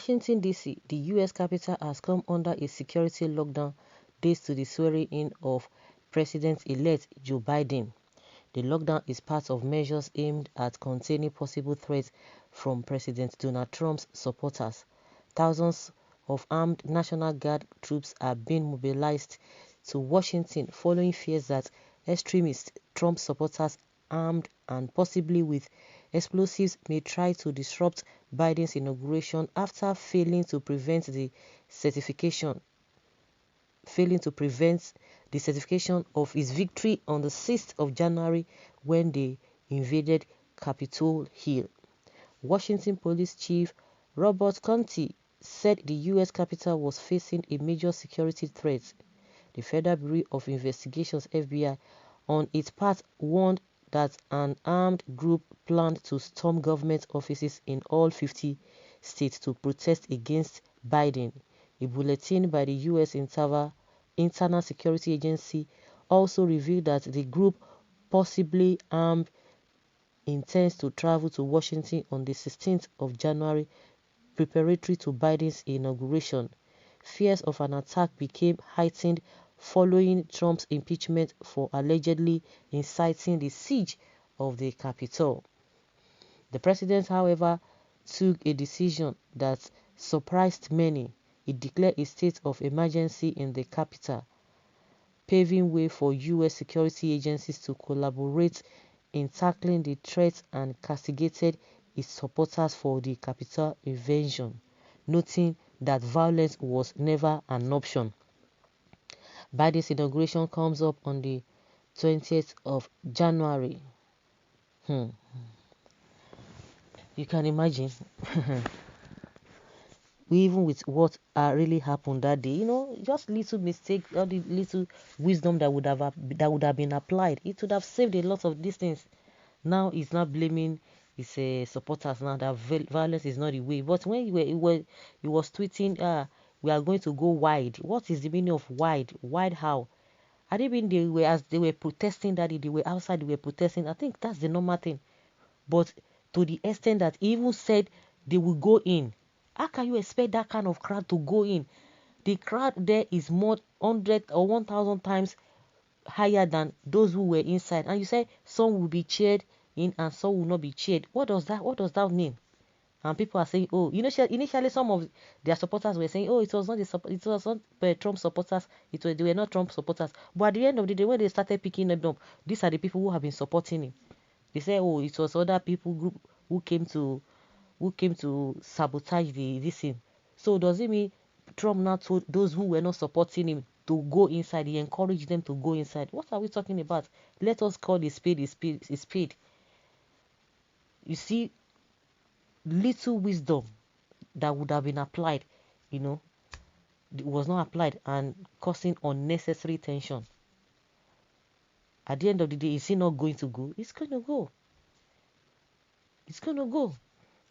Washington, D.C., the U.S. capital, has come under a security lockdown days to the swearing-in of President-elect Joe Biden. The lockdown is part of measures aimed at containing possible threats from President Donald Trump's supporters. Thousands of armed National Guard troops are being mobilized to Washington following fears that extremist Trump supporters armed and possibly with explosives may try to disrupt Biden's inauguration after failing to prevent the certification of his victory on the 6th of January when they invaded Capitol Hill. Washington Police Chief Robert Contee said the U.S. Capitol was facing a major security threat. The Federal Bureau of Investigations (FBI) on its part warned that an armed group planned to storm government offices in all 50 states to protest against Biden. A bulletin by the U.S. Internal Security Agency also revealed that the group, possibly armed, intends to travel to Washington on the 16th of January preparatory to Biden's inauguration. Fears of an attack became heightened following Trump's impeachment for allegedly inciting the siege of the Capitol. The president, however, took a decision that surprised many. He declared a state of emergency in the capital, paving way for U.S. security agencies to collaborate in tackling the threat and castigated his supporters for the Capitol invasion, noting that violence was never an option. Biden's inauguration comes up on the 20th of January. You can imagine. Even with what really happened that day, just little mistake, all the little wisdom that would have been applied, it would have saved a lot of these things. Now he's not blaming his supporters now that violence is not the way. But when he was tweeting, we are going to go wide. What is the meaning of wide? Wide how? I didn't mean they were protesting that they were outside, they were protesting. I think that's the normal thing. But to the extent that he even said they will go in. How can you expect that kind of crowd to go in? The crowd there is more 100 or 1,000 times higher than those who were inside. And you say some will be cheered in and some will not be cheered. What does that mean? And people are saying, oh, initially some of their supporters were saying, oh, it was not Trump supporters, they were not Trump supporters. But at the end of the day, when they started picking them up, these are the people who have been supporting him. They say, oh, it was other people group who came to sabotage this thing. So does it mean Trump now told those who were not supporting him to go inside? He encouraged them to go inside. What are we talking about? Let us call a spade a spade. You see, little wisdom that would have been applied, was not applied and causing unnecessary tension. At the end of the day, is he not going to go? It's going to go. It's going to go.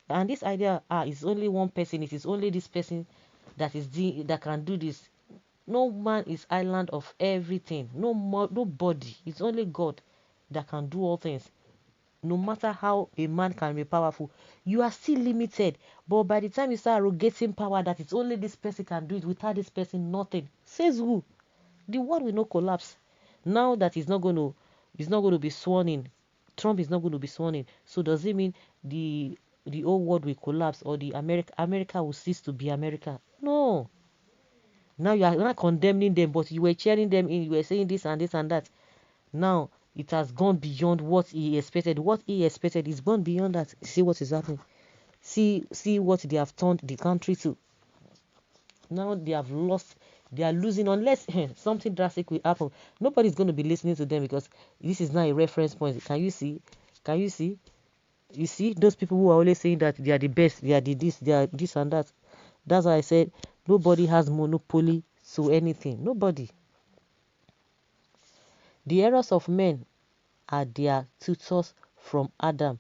And this idea, it's only one person. It is only this person that can do this. No man is island of everything. Nobody. It's only God that can do all things. No matter how a man can be powerful, you are still limited. But by the time you start arrogating power that it's only this person can do it, without this person, nothing. Says who? The world will not collapse. Now that he's not going to be sworn in, Trump is not going to be sworn in. So does it mean the whole world will collapse or the America will cease to be America? No. Now you are not condemning them, but you were cheering them in. You were saying this and this and that. Now it has gone beyond what he expected. What he expected is gone beyond that. See what is happening. See what they have turned the country to. Now they have lost. They are losing unless something drastic will happen. Nobody's going to be listening to them because this is not a reference point. Can you see? You see those people who are always saying that they are the best, they are this and that. That's why I said nobody has monopoly to anything. Nobody. The errors of men are their tutors from Adam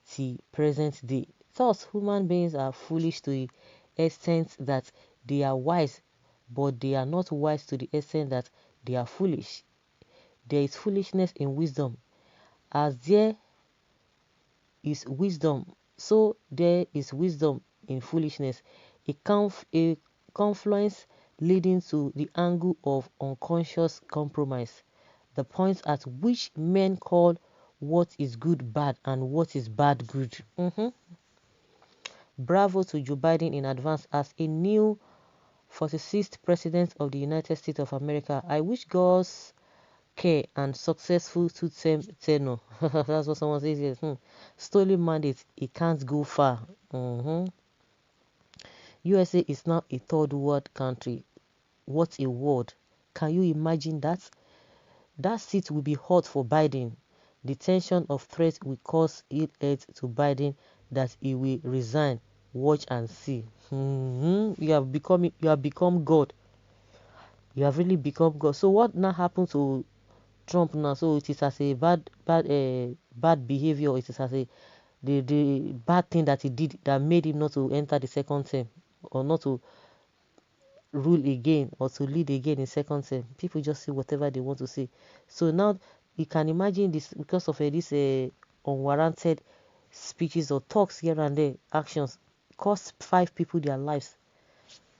till present day. Thus, human beings are foolish to the extent that they are wise, but they are not wise to the extent that they are foolish. There is foolishness in wisdom. As there is wisdom, so there is wisdom in foolishness. a confluence leading to the angle of unconscious compromise, the point at which men call what is good bad and what is bad good. Bravo to Joe Biden in advance as a new 46th President of the United States of America. I wish God's care and successful two-term tenure. That's what someone says here. Stolen mandate, it can't go far. USA is now a third world country. What a word. Can you imagine that? That seat will be hot for Biden. The tension of threat will cause it to Biden that he will resign. Watch and see. You have become God. You have really become God. So what now happened to Trump now? So it is as a bad behavior. It is as a the bad thing that he did that made him not to enter the second term or not to rule again or to lead again in second term. People just say whatever they want to say. So now you can imagine this because of this unwarranted speeches or talks here and there, actions cost 5 people their lives.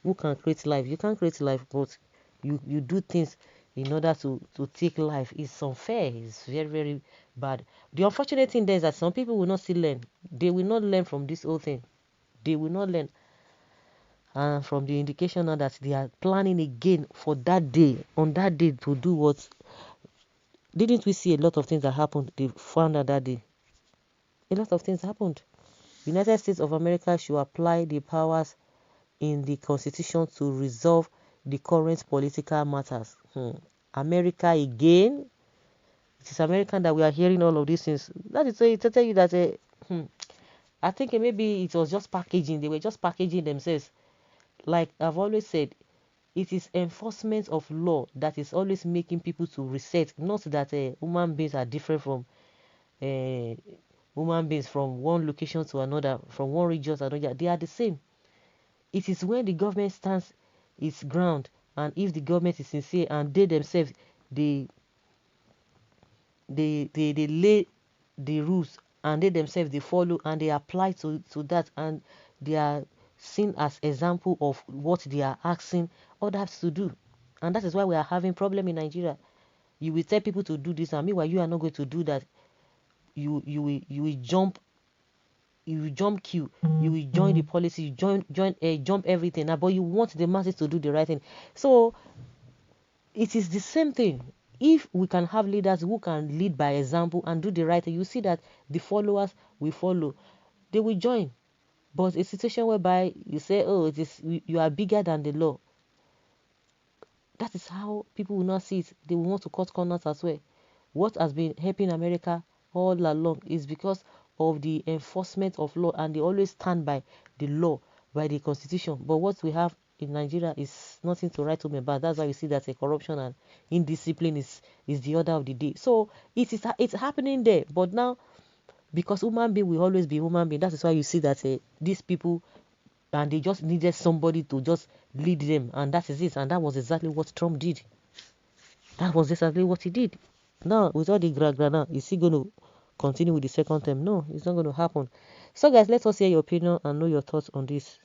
Who can create life? You can't create life, but you do things in order to take life. It's unfair. It's very, very bad. The unfortunate thing there is that some people will not still learn. They will not learn from this whole thing. They will not learn. And from the indication now that they are planning again for that day, on that day, to do what? Didn't we see a lot of things that happened? They found out that day. A lot of things happened. United States of America should apply the powers in the Constitution to resolve the current political matters. America again. It is American that we are hearing all of these things. That is to tell you that I think maybe it was just packaging. They were just packaging themselves. Like I've always said, it is enforcement of law that is always making people to reset. Not that human beings are different from human beings from one location to another, from one region to another. They are the same. It is when the government stands its ground, and if the government is sincere and they themselves they lay the rules and they themselves they follow and they apply to that, and they are seen as example of what they are asking others to do. And that is why we are having problem in Nigeria. You will tell people to do this, and meanwhile you are not going to do that. You will jump queue, you will join the policy, you jump everything now, but you want the masses to do the right thing. So it is the same thing. If we can have leaders who can lead by example and do the right thing, you see that the followers will follow, they will join. But a situation whereby you say, oh, it is you are bigger than the law, that is how people will not see it. They will want to cut corners as well. What has been helping America all along is because of the enforcement of law, and they always stand by the law, by the constitution. But what we have in Nigeria is nothing to write home about. That's why we see that corruption and indiscipline is the order of the day. So it's happening there. But now, because human being will always be human being, that is why you see that these people, and they just needed somebody to just lead them, and that is it. And that was exactly what Trump did. That was exactly what he did. Now, with all the gra now, is he going to continue with the second term? No, it's not going to happen. So, guys, let us hear your opinion and know your thoughts on this.